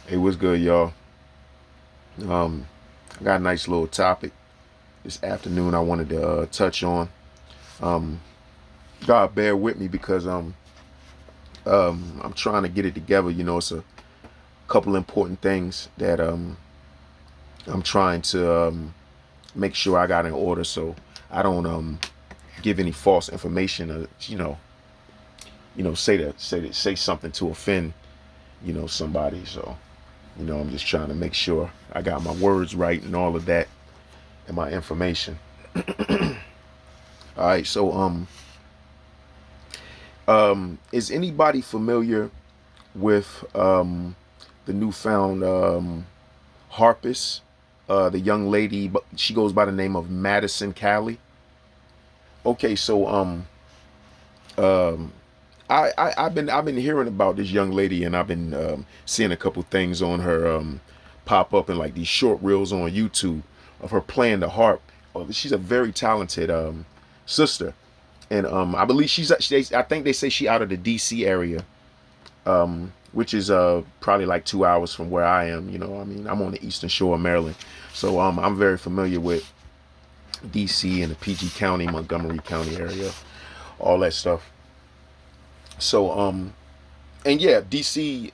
Hey, what's good, y'all? I got a nice little topic this afternoon I wanted to touch on. Um, God, bear with me because I'm trying to get it together. It's a couple important things that I'm trying to make sure I got in order so I don't give any false information. Say something to offend somebody. So I'm just trying to make sure I got my words right and all of that and my information. All right, so is anybody familiar with the newfound harpist, the young lady? But she goes by the name of Madison Calley. Okay, so um, I've been hearing about this young lady, and I've been seeing a couple things on her pop up in like these short reels on YouTube of her playing the harp. She's a very talented sister, and I believe I think they say she out of the D.C. area, which is probably like 2 hours from where I am. I'm on the eastern shore of Maryland, so I'm very familiar with D.C. and the PG County, Montgomery County area, all that stuff. So and yeah, DC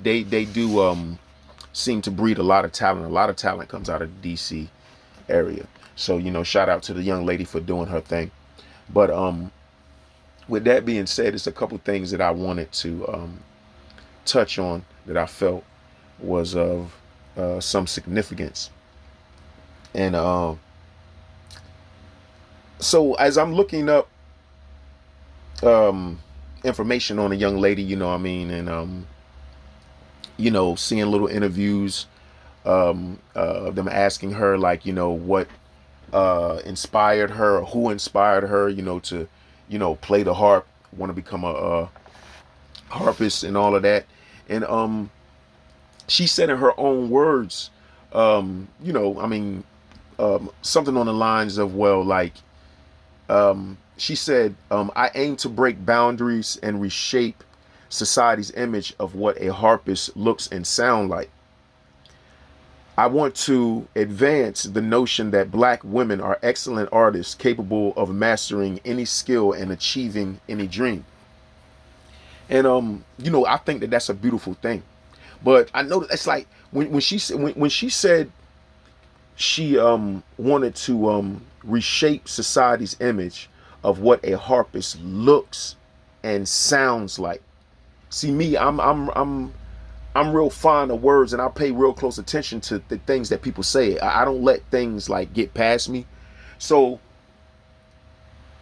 they do seem to breed a lot of talent. A lot of talent comes out of the DC area. So shout out to the young lady for doing her thing. But with that being said, it's a couple things that I wanted to touch on that I felt was of some significance. And so as I'm looking up um, information on a young lady, and seeing little interviews of them asking her like, what inspired her or who inspired her, to, play the harp, want to become a harpist and all of that. And she said in her own words, something on the lines of, well, like, she said, I aim to break boundaries and reshape society's image of what a harpist looks and sound like. I want to advance the notion that black women are excellent artists capable of mastering any skill and achieving any dream. And I think that that's a beautiful thing. But I know that it's like when she said she wanted to reshape society's image of what a harpist looks and sounds like. See me, I'm real fond of words, and I pay real close attention to the things that people say. I don't let things like get past me. So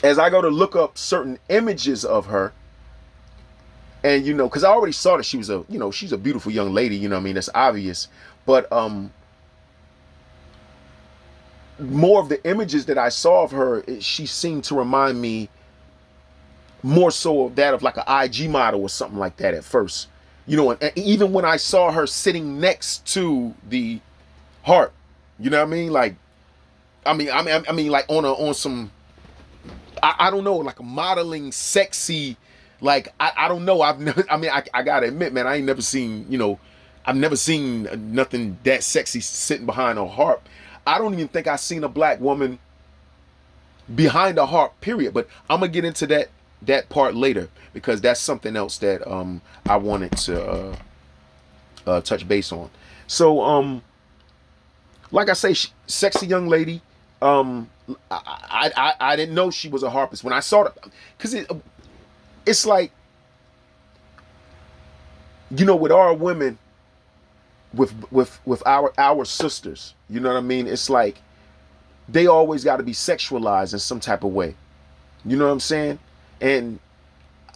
as I go to look up certain images of her, and because I already saw that she was she's a beautiful young lady. That's obvious. But more of the images that I saw of her, she seemed to remind me more so of that of like an IG model or something like that at first. And even when I saw her sitting next to the harp, you know what I mean? Like, I mean, like on some, I don't know, like a modeling sexy, like I don't know. I've never, I gotta admit, man, I ain't never seen, I've never seen nothing that sexy sitting behind a harp. I don't even think I've seen a black woman behind a harp, period. But I'm gonna get into that part later because that's something else that I wanted to touch base on. So like I say, sexy young lady. I didn't know she was a harpist when I saw it because it's like with our women, with our sisters, you know what I mean. It's like they always got to be sexualized in some type of way. You know what I'm saying? And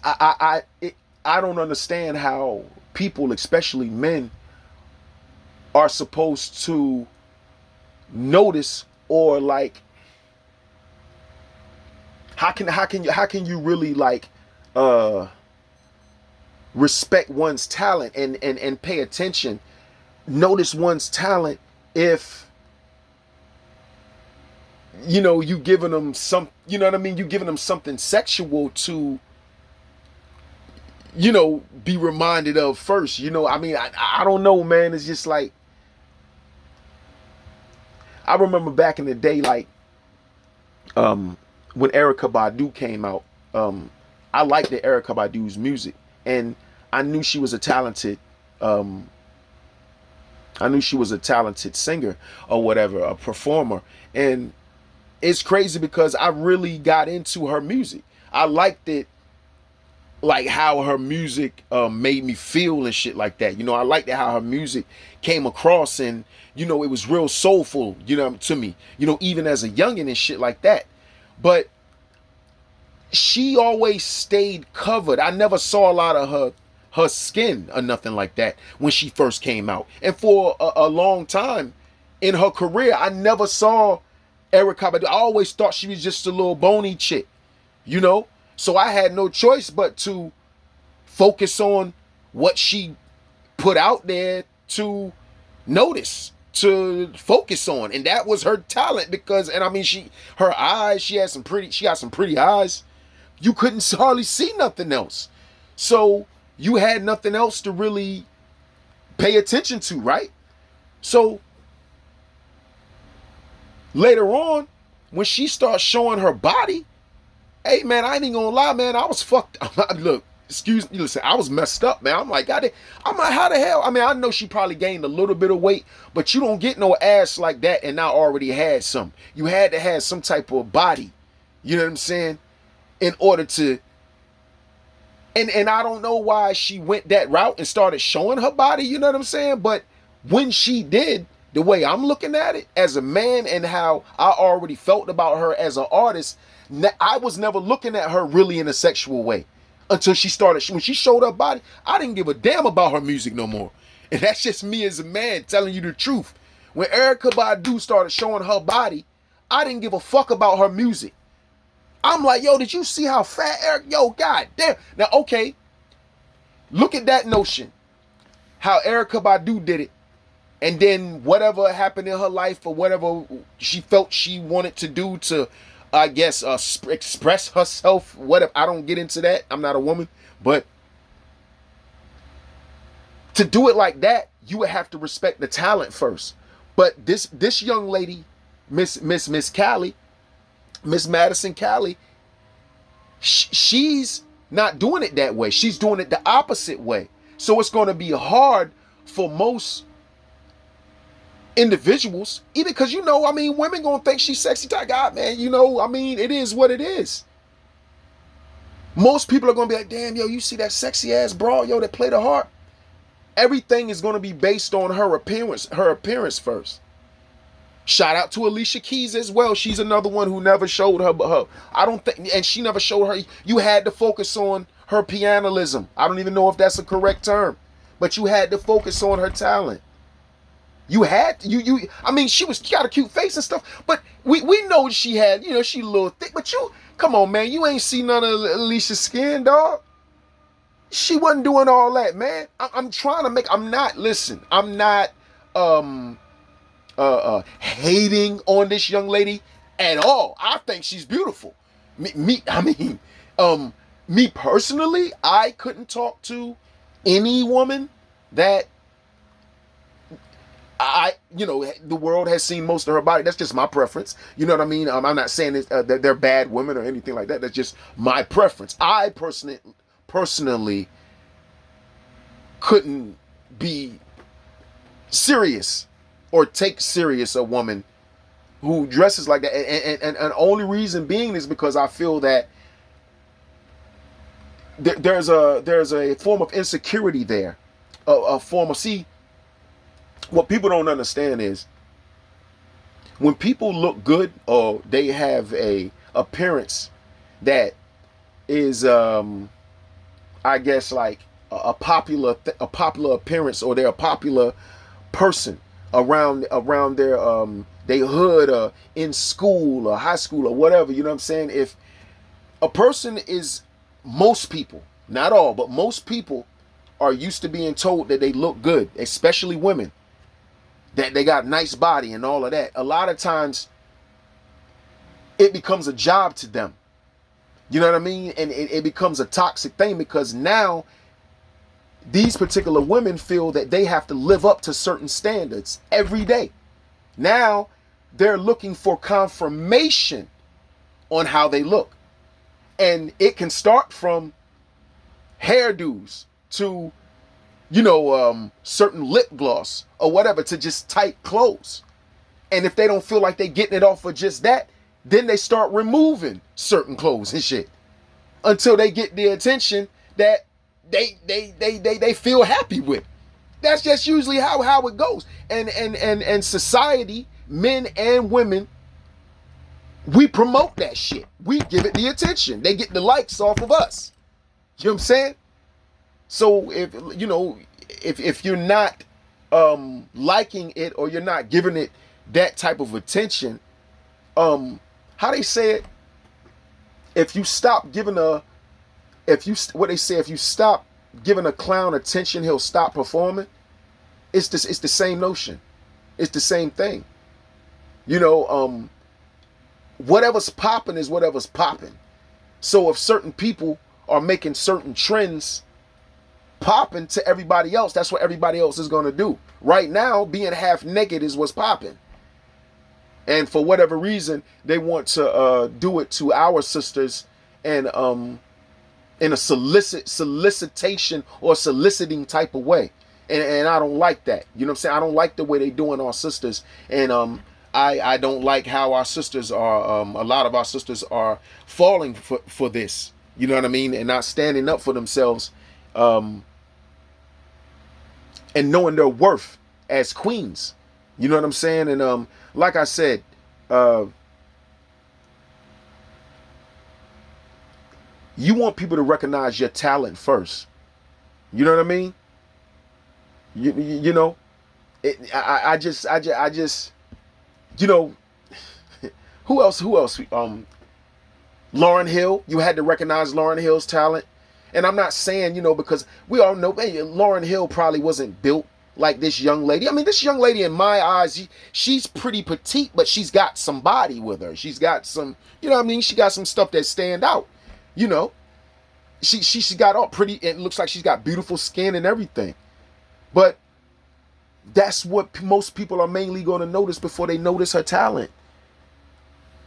I don't understand how people, especially men, are supposed to notice or like how can you really like uh respect one's talent and pay attention, notice one's talent if you giving them some, you know what I mean, you giving them something sexual to be reminded of first. I mean, I don't know, man. It's just like, I remember back in the day, like, when Erykah Badu came out, I liked the Erykah Badu's music, and I knew she was a talented, singer or whatever, a performer. And it's crazy because I really got into her music. I liked it, like how her music made me feel and shit like that. I liked how her music came across, and it was real soulful, to me. Even as a youngin' and shit like that. But she always stayed covered. I never saw a lot of her skin or nothing like that when she first came out. And for a long time in her career, I never saw Erykah Badu. I always thought she was just a little bony chick, So I had no choice but to focus on what she put out there to notice, to focus on. And that was her talent, because, and I mean, her eyes, she got some pretty eyes. You couldn't hardly see nothing else. So you had nothing else to really pay attention to, right? So later on, when she starts showing her body, hey, man, I ain't even gonna lie, man. I was fucked up. Look, excuse me, listen, I was messed up, man. I'm like, how the hell? I mean, I know she probably gained a little bit of weight, but you don't get no ass like that and not already had some. You had to have some type of body. You know what I'm saying? In order to, and I don't know why she went that route and started showing her body, you know what I'm saying? But when she did, the way I'm looking at it as a man and how I already felt about her as an artist, I was never looking at her really in a sexual way until when she showed her body. I didn't give a damn about her music no more. And that's just me as a man telling you the truth. When Erykah Badu started showing her body, I didn't give a fuck about her music. I'm like, yo, did you see how fat Eric? Yo, god damn. Now, okay, look at that notion. How Erykah Badu did it. And then whatever happened in her life or whatever she felt she wanted to do to, I guess, express herself. Whatever. I don't get into that. I'm not a woman. But to do it like that, you would have to respect the talent first. But this young lady, Miss Calley, Miss Madison Calley, she's not doing it that way. She's doing it the opposite way. So it's going to be hard for most individuals, even because, I mean, women going to think she's sexy type guy, man. I mean, it is what it is. Most people are going to be like, damn, yo, you see that sexy ass broad, yo, that play the harp? Everything is going to be based on her appearance first. Shout out to Alicia Keys as well. She's another one who never showed her. I don't think, and she never showed her. You had to focus on her pianolism. I don't even know if that's a correct term, but you had to focus on her talent. You had you. I mean, she got a cute face and stuff, but we know she had. She a little thick, but come on, man. You ain't seen none of Alicia's skin, dog. She wasn't doing all that, man. I'm trying to make. I'm not. Listen. I'm not. Hating on this young lady at all. I think she's beautiful. Me personally, I couldn't talk to any woman that the world has seen most of her body. That's just my preference. You know what I mean? I'm not saying that they're bad women or anything like that. That's just my preference. I personally couldn't be serious or take serious a woman who dresses like that. And the only reason being is because I feel that there's a form of insecurity there. A form of, see, what people don't understand is when people look good or they have a appearance that is, I guess, like a popular appearance, or they're a popular person around their hood or in school or high school or whatever, you know what I'm saying? If a person is, most people, not all, but most people are used to being told that they look good, especially women, that they got nice body and all of that. A lot of times it becomes a job to them. You know what I mean? And it becomes a toxic thing, because now these particular women feel that they have to live up to certain standards every day. Now they're looking for confirmation on how they look. And it can start from hairdos to, certain lip gloss or whatever, to just tight clothes. And if they don't feel like they're getting it off for just that, then they start removing certain clothes and shit until they get the attention that they feel happy with. That's just usually how it goes. And society, men and women, we promote that shit. We give it the attention. They get the likes off of us. You know what I'm saying? So if you're not liking it, or you're not giving it that type of attention, how they say it, if you stop giving if you stop giving a clown attention, he'll stop performing. It's the same notion. It's the same thing. Whatever's popping is whatever's popping. So if certain people are making certain trends popping to everybody else, that's what everybody else is going to do. Right now, being half naked is what's popping. And for whatever reason, they want to do it to our sisters, and in a solicitation or soliciting type of way. And I don't like that. You know what I'm saying? I don't like the way they doing our sisters. And I don't like how our sisters are, a lot of our sisters are falling for this. You know what I mean? And not standing up for themselves, and knowing their worth as queens. You know what I'm saying? And like I said, you want people to recognize your talent first. You know what I mean? I just who else? Lauryn Hill. You had to recognize Lauryn Hill's talent. And I'm not saying, because we all know, hey, Lauryn Hill probably wasn't built like this young lady. I mean, this young lady, in my eyes, she's pretty petite, but she's got some body with her. She's got some, she got some stuff that stand out. She got all pretty. It looks like she's got beautiful skin and everything. But that's what most people are mainly going to notice before they notice her talent.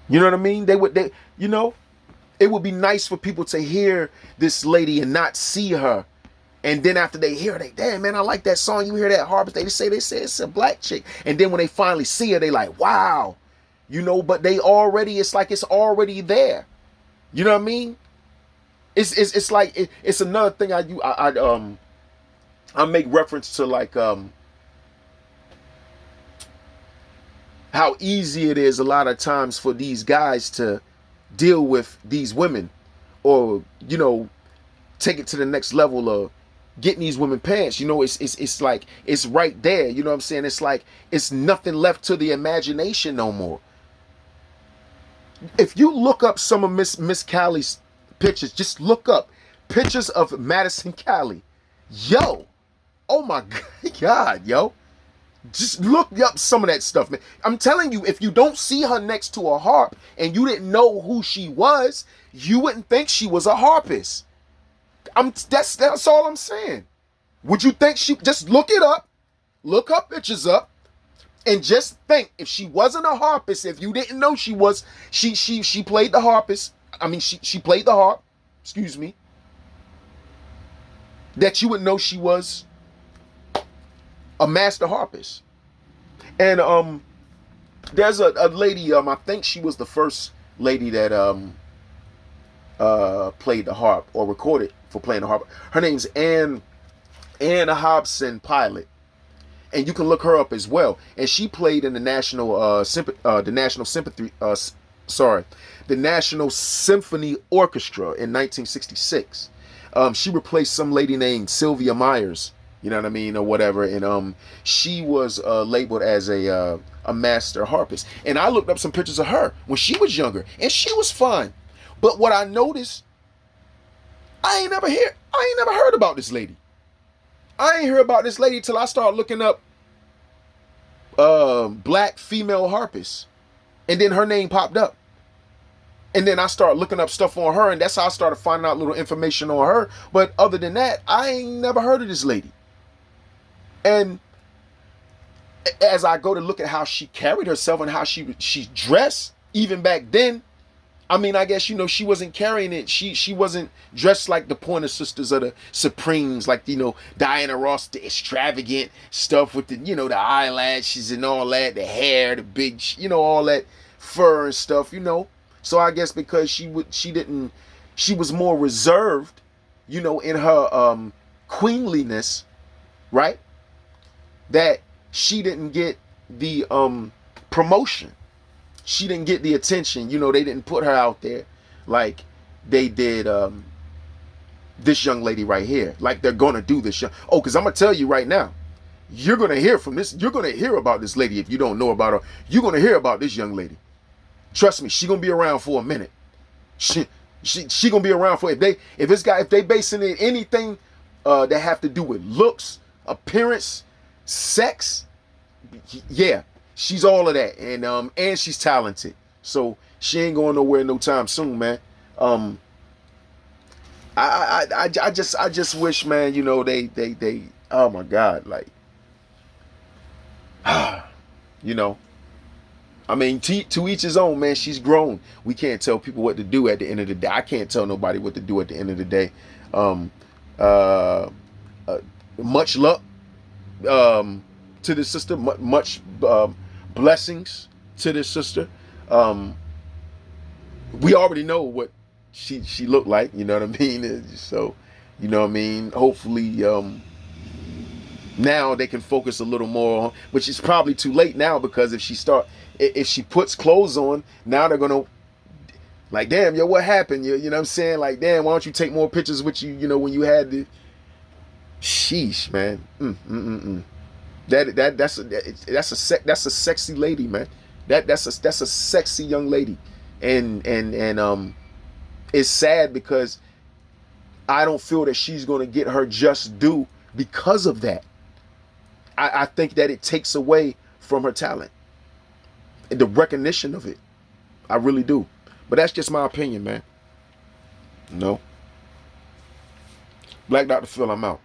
You know what I mean? It would be nice for people to hear this lady and not see her. And then after they hear her, damn, man, I like that song. You hear that harpist? They say it's a black chick. And then when they finally see her, they like, wow. But it's like it's already there. You know what I mean? It's like it's another thing I make reference to, like how easy it is a lot of times for these guys to deal with these women, or take it to the next level of getting these women pants. It's like it's right there. You know what I'm saying? It's like it's nothing left to the imagination no more. If you look up some of Miss Calley's pictures, just look up pictures of Madison Calley. Yo, oh my God, yo. Just look up some of that stuff, man. I'm telling you, if you don't see her next to a harp and you didn't know who she was, you wouldn't think she was a harpist. That's all I'm saying. Would you think just look it up, look her pictures up, and just think, if she wasn't a harpist, if you didn't know she was, she played the harpist. I mean, she played the harp, excuse me, that you would know she was a master harpist. And there's a lady, I think she was the first lady that played the harp, or recorded for playing the harp. Her name's Anne Hobson Pilot, and you can look her up as well. And she played in the National Symphony Orchestra in 1966. She replaced some lady named Sylvia Myers. You know what I mean, or whatever. And she was labeled as a master harpist. And I looked up some pictures of her when she was younger, and she was fine. But what I noticed, I ain't never heard about this lady. I ain't heard about this lady till I started looking up black female harpists, and then her name popped up. And then I start looking up stuff on her, and that's how I started finding out little information on her. But other than that, I ain't never heard of this lady. And as I go to look at how she carried herself and how she dressed, even back then, I mean, I guess, you know, she wasn't carrying it. She wasn't dressed like the Pointer Sisters or the Supremes, like, you know, Diana Ross, the extravagant stuff with the, you know, the eyelashes and all that, the hair, the big, you know, all that fur and stuff, you know. So I guess because she was more reserved, you know, in her queenliness, right? That she didn't get the promotion. She didn't get the attention. You know, they didn't put her out there like they did this young lady right here. Like they're gonna do this. Oh, because I'm gonna tell you right now, you're gonna hear from this. You're gonna hear about this lady if you don't know about her. You're gonna hear about this young lady. Trust me, she gonna be around for a minute. She gonna be around for if they basing it anything that have to do with looks, appearance, sex, yeah, she's all of that, and she's talented, so she ain't going nowhere no time soon, man. I just wish, man, you know, they oh my God, like, you know. I mean, to each his own, man. She's grown. We can't tell people what to do at the end of the day. I can't tell nobody what to do at the end of the day. Much luck to this sister. Much blessings to this sister. We already know what she looked like. You know what I mean? So, you know what I mean? Hopefully, now they can focus a little more on, which is probably too late now, because if she puts clothes on, now they're gonna, like, damn, yo, what happened? You know what I'm saying? Like, damn, why don't you take more pictures with you, you know, when you had the, sheesh, man. That's a sexy lady, man. That's a sexy young lady. And it's sad because I don't feel that she's gonna get her just due because of that. I think that it takes away from her talent and the recognition of it. I really do. But that's just my opinion, man. No. Black Dr. Phil, I'm out.